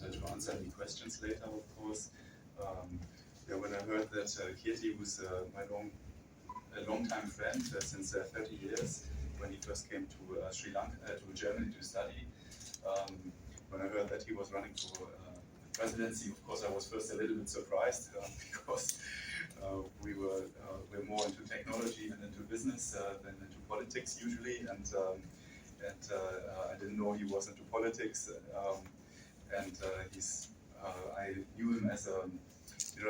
to answer any questions later, of course. Yeah, when I heard that Kirti was a long-time friend since 30 years, when he first came to Sri Lanka, to Germany to study. When I heard that he was running for the presidency, of course, I was first a little bit surprised because we're more into technology and into business than into politics usually, and I didn't know he was into politics. And I knew him as a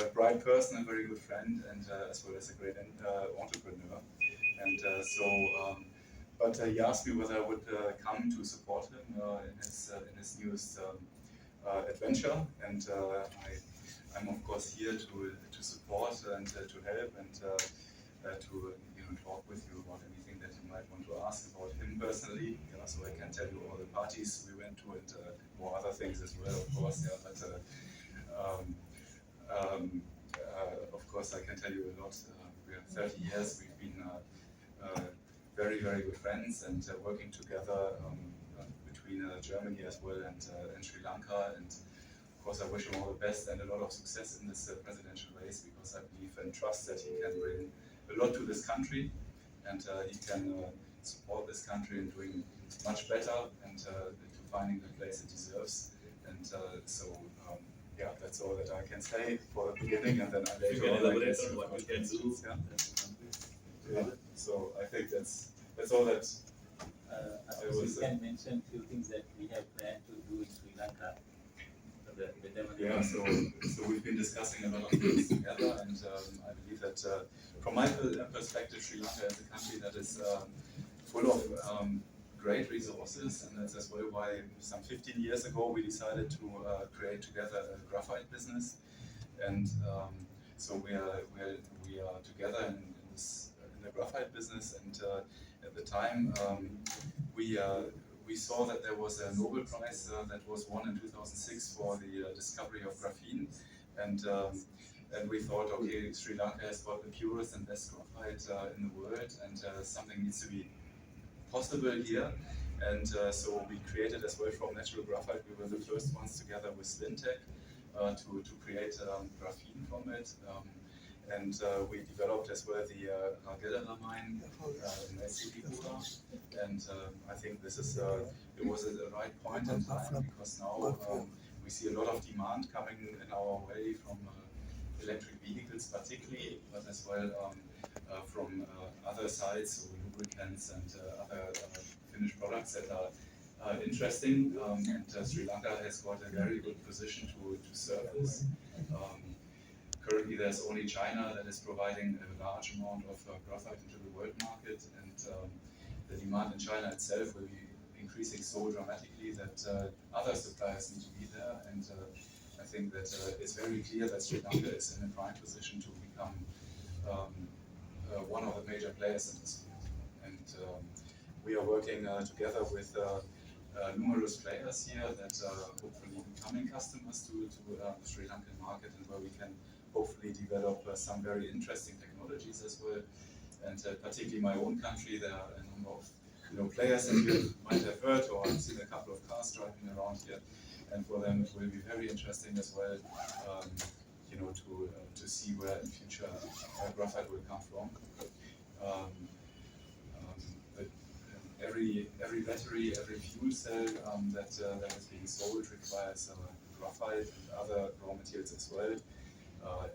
a bright person, a very good friend, and as well as a great entrepreneur. And but he asked me whether I would come to support him in his newest adventure, and I'm of course here to support and to help and to talk with you about anything that you might want to ask about him personally. Yeah, so I can tell you all the parties we went to and more other things as well, of course. Yeah, but of course I can tell you a lot. We have 30 years. We've been very, very good friends and working together between Germany as well and Sri Lanka. And of course, I wish him all the best and a lot of success in this presidential race, because I believe and trust that he can bring a lot to this country, and he can support this country in doing much better and to finding the place it deserves. And yeah, that's all that I can say for the beginning, and then I later on elaborate on what you can do. Yeah. So I think that's all that I was. You can mention few things that we have planned to do in Sri Lanka. Yeah, so we've been discussing a lot of things together, and I believe that from my perspective, Sri Lanka is a country that is full of great resources, and that's as well why some 15 years ago we decided to create together a graphite business, and so we are together in the graphite business, and at the time we saw that there was a Nobel Prize that was won in 2006 for the discovery of graphene, and we thought, okay, Sri Lanka has got the purest and best graphite in the world, and something needs to be possible here. And so we created as well from natural graphite. We were the first ones together with Slintech to create graphene from it. And we developed as well the Ragelera mine in Sipipura. And I think this is it was at the right point in time, because now we see a lot of demand coming in our way from electric vehicles particularly, but as well from other sides, so lubricants and other finished products that are interesting. And Sri Lanka has got a very good position to serve this. Currently, there's only China that is providing a large amount of graphite into the world market, and the demand in China itself will be increasing so dramatically that other suppliers need to be there. And I think that it's very clear that Sri Lanka is in a prime position to become one of the major players in this field. And we are working together with numerous players here that are hopefully becoming customers to the Sri Lankan market, and where we can hopefully develop some very interesting technologies as well. And particularly my own country, there are a number of players that you might have heard, or I've seen a couple of cars driving around here, and for them it will be very interesting as well, to see where in future graphite will come from. But every battery, every fuel cell that is being sold requires graphite and other raw materials as well.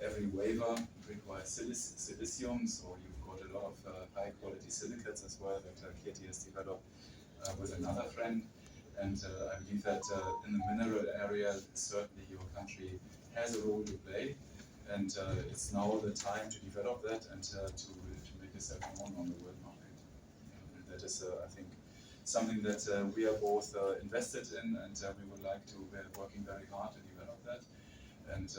Every wafer requires silicium, so you've got a lot of high quality silicates as well that Kirti has developed with another friend. And I believe that in the mineral area, certainly your country has a role to play, and it's now the time to develop that and to make yourself known on the world market. And that is, I think, something that we are both invested in, and we would like to. We're working very hard to develop that, and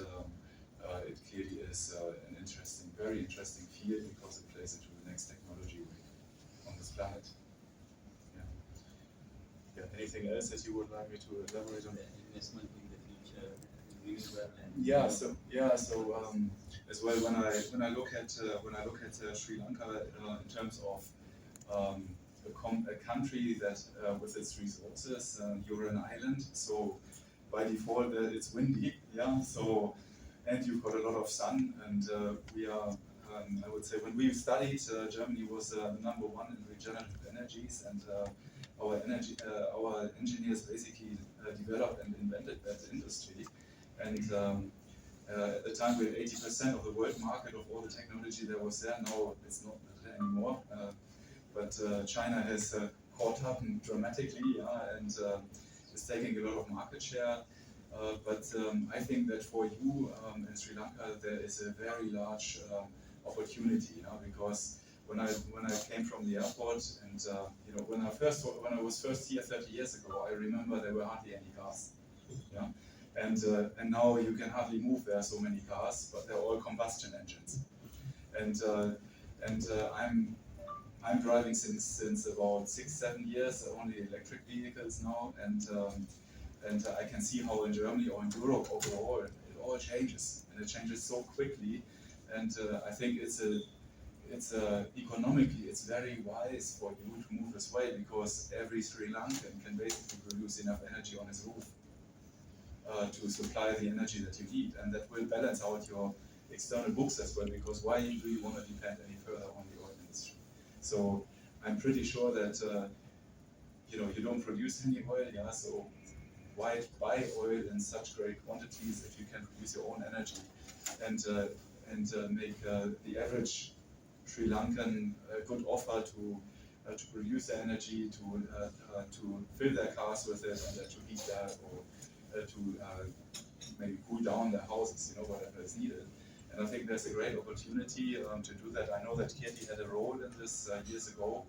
it clearly is an interesting, very interesting field, because it plays into the next technology on this planet. Yeah. Anything else that you would like me to elaborate on? The investment in the future, really well. So as well, when I look at Sri Lanka in terms of a country that with its resources, you're an island, so by default it's windy, yeah. So, and you've got a lot of sun, and we are. I would say when we studied, Germany was number one in regenerative energies, and our engineers basically developed and invented that industry. And at the time, we had 80% of the world market of all the technology that was there. Now it's not there anymore. But China has caught up dramatically, yeah, and is taking a lot of market share. But I think that for you in Sri Lanka, there is a very large opportunity, because when I came from the airport, and when I was first here 30 years ago, I remember there were hardly any cars, yeah, and now you can hardly move. There are so many cars, but they're all combustion engines, and I'm driving since about 6-7 years only electric vehicles now, and I can see how in Germany or in Europe overall it all changes, and it changes so quickly. And I think it's economically it's very wise for you to move this way, because every Sri Lankan can basically produce enough energy on his roof to supply the energy that you need, and that will balance out your external books as well. Because why do you want to depend any further on the oil industry? So I'm pretty sure that you don't produce any oil, yeah. So why buy oil in such great quantities if you can produce your own energy and make the average Sri Lankan a good offer to produce their energy, to fill their cars with it, and to heat that, or to maybe cool down their houses, whatever is needed. And I think there's a great opportunity to do that. I know that Kirti had a role in this years ago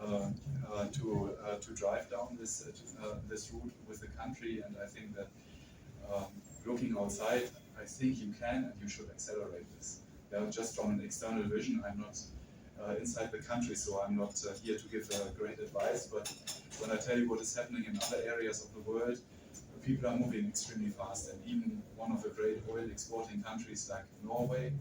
to drive down this route with the country, and I think that looking outside, I think you can and you should accelerate this. Yeah, just from an external vision, I'm not inside the country, so I'm not here to give great advice. But when I tell you what is happening in other areas of the world, people are moving extremely fast. And even one of the great oil exporting countries like Norway,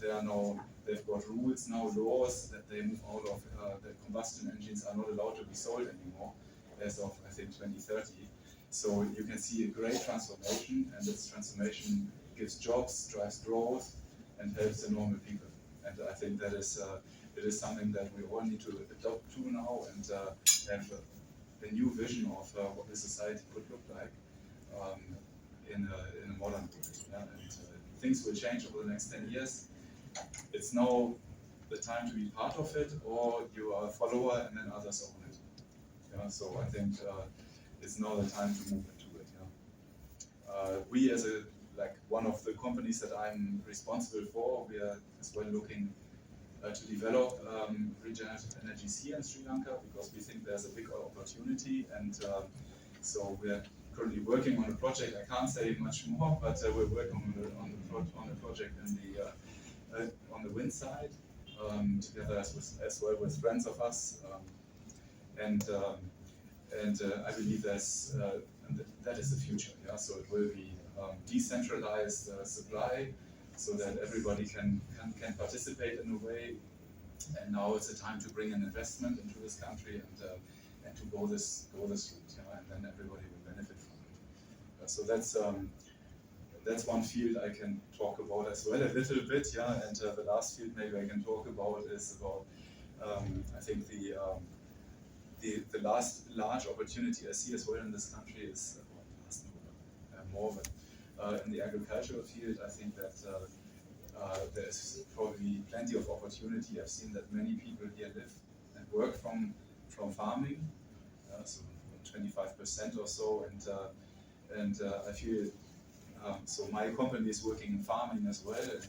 they've got rules now, laws that they move out of that combustion engines are not allowed to be sold anymore as of I think 2030. So you can see a great transformation, and this transformation gives jobs, drives growth, and helps the normal people. And I think that it is something that we all need to adopt to now, and have a new vision of what the society could look like in a modern world. Yeah? And things will change over the next 10 years. It's now the time to be part of it, or you are a follower and then others own it. Yeah? So I think it's now the time to move into it. Yeah? We as one of the companies that I'm responsible for, we are as well looking to develop regenerative energies here in Sri Lanka, because we think there's a big opportunity, and so we're currently working on a project. I can't say much more, but we're working on a project on the wind side, together as well with friends of us, and I believe that is the future. Yeah, so it will be decentralized supply, so that everybody can participate in a way. And now it's a time to bring an investment into this country and to go this route, yeah, and then everybody will benefit from it. So that's one field I can talk about as well a little bit, yeah. And the last field maybe I can talk about is about I think the last large opportunity I see as well in this country is more, but in the agricultural field, I think that there is probably plenty of opportunity. I've seen that many people here live and work from farming, so 25% or so, and I feel so my company is working in farming as well, and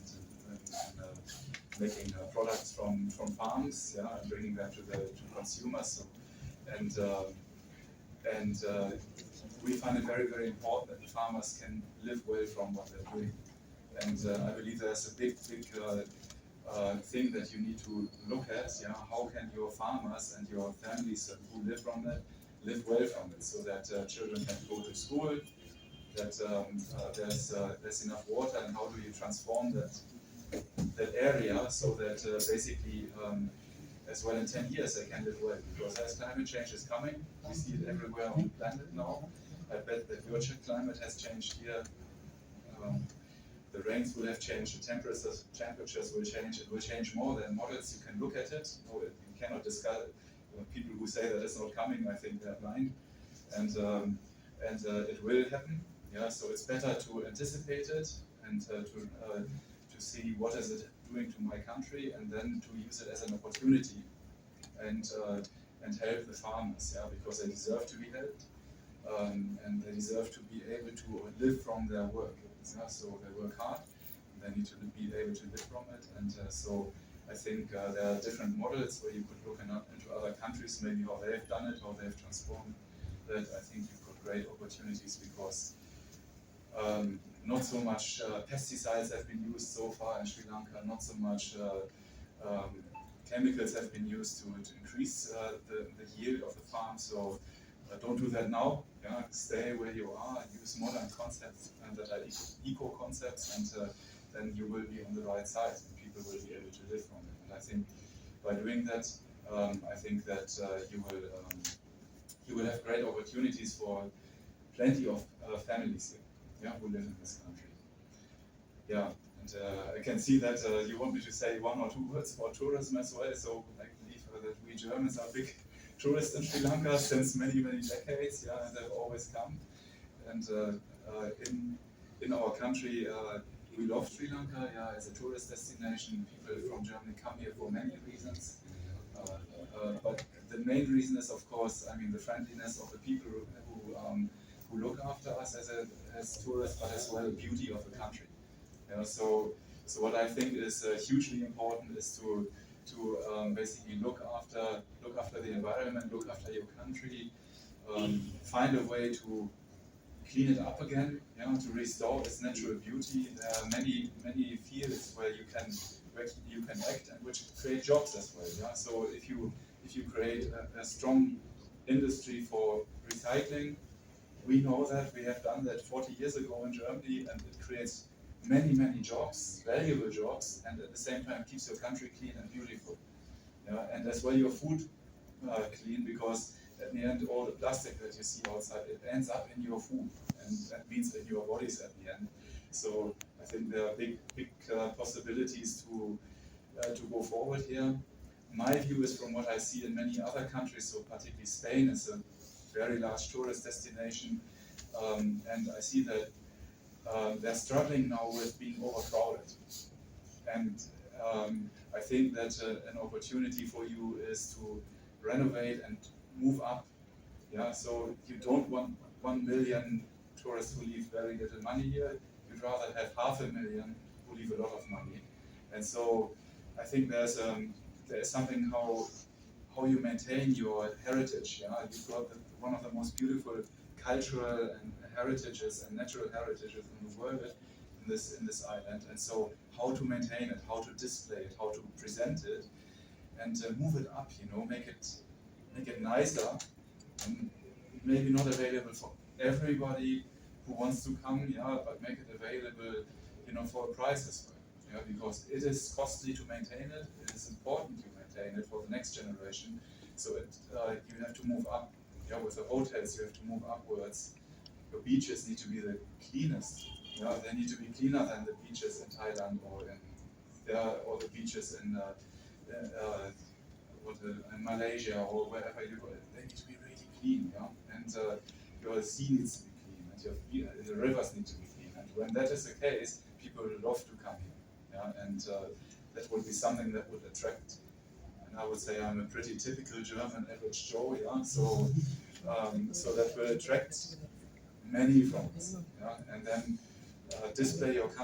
making products from farms, yeah, and bringing that to consumers. So, and we find it very, very important that the farmers can live well from what they're doing. And I believe there's a big thing that you need to look at. Yeah, how can your farmers and your families who live from that live well from it, so that children can go to school, that there's enough water, and how do you transform that area so that basically as well in 10 years they can live well, because as climate change is coming, we see it everywhere on the planet now, I bet that your climate has changed here. The rains will have changed, the temperatures will change. It will change more than models. You can look at it. No, you cannot discuss it. People who say that it's not coming, I think they're blind. And it will happen. Yeah, so it's better to anticipate it and to see what is it doing to my country, and then to use it as an opportunity and help the farmers. Yeah, because they deserve to be helped, and they deserve to be able to live from their work. Yeah, so they work hard, and they need to be able to live from it. And so I think there are different models where you could look into other countries, maybe how they've done it, how they've transformed that. I think you've got great opportunities because not so much pesticides have been used so far in Sri Lanka, not so much chemicals have been used to increase the yield of the farm. So don't do that now. Yeah, stay where you are, use modern concepts that are eco concepts, and then you will be on the right side, and people will be able to live from it. And I think by doing that, I think that you will have great opportunities for plenty of families here, yeah, who live in this country. Yeah, and I can see that you want me to say one or two words about tourism as well. So I believe that we Germans are big tourists in Sri Lanka since many decades. Yeah, and they've always come. And in our country, we love Sri Lanka. Yeah, as a tourist destination, people from Germany come here for many reasons. But the main reason is, of course, I mean, the friendliness of the people who look after us as tourists, but as well the beauty of the country. You know, so what I think is hugely important is to basically look after the environment, look after your country, find a way to clean it up again, you know, to restore its natural beauty. There are many fields where you can act and which create jobs as well. Yeah, so if you create a strong industry for recycling, we know that we have done that 40 years ago in Germany, and it creates many jobs, valuable jobs, and at the same time keeps your country clean and beautiful. Yeah, and as well your food clean, because at the end all the plastic that you see outside, it ends up in your food, and that means in your bodies at the end. So I think there are big possibilities to go forward here. My view is, from what I see in many other countries, so particularly Spain is a very large tourist destination, and I see that they're struggling now with being overcrowded. And I think that an opportunity for you is to renovate and move up. Yeah, so you don't want 1 million tourists who leave very little money here. You'd rather have 500,000 who leave a lot of money. And so I think there is something how you maintain your heritage. Yeah, you've got one of the most beautiful cultural and heritages and natural heritages in the world in this island. And so how to maintain it, how to display it, how to present it, and move it up. You know, make it nicer, and maybe not available for everybody who wants to come. Yeah, but make it available, you know, for a price as well. Yeah, because it is costly to maintain it. It is important to maintain it for the next generation. So you have to move up. Yeah, with the hotels, you have to move upwards. Your beaches need to be the cleanest. Yeah, they need to be cleaner than the beaches in Thailand or the beaches in Malaysia or wherever you go. They need to be really clean. Yeah, and your sea needs to be clean, and the rivers need to be clean. And when that is the case, people will love to come here. Yeah, and that would be something that would attract. And I would say I'm a pretty typical German average Joe. Yeah, so that will attract many from us. Yeah, and then display your country.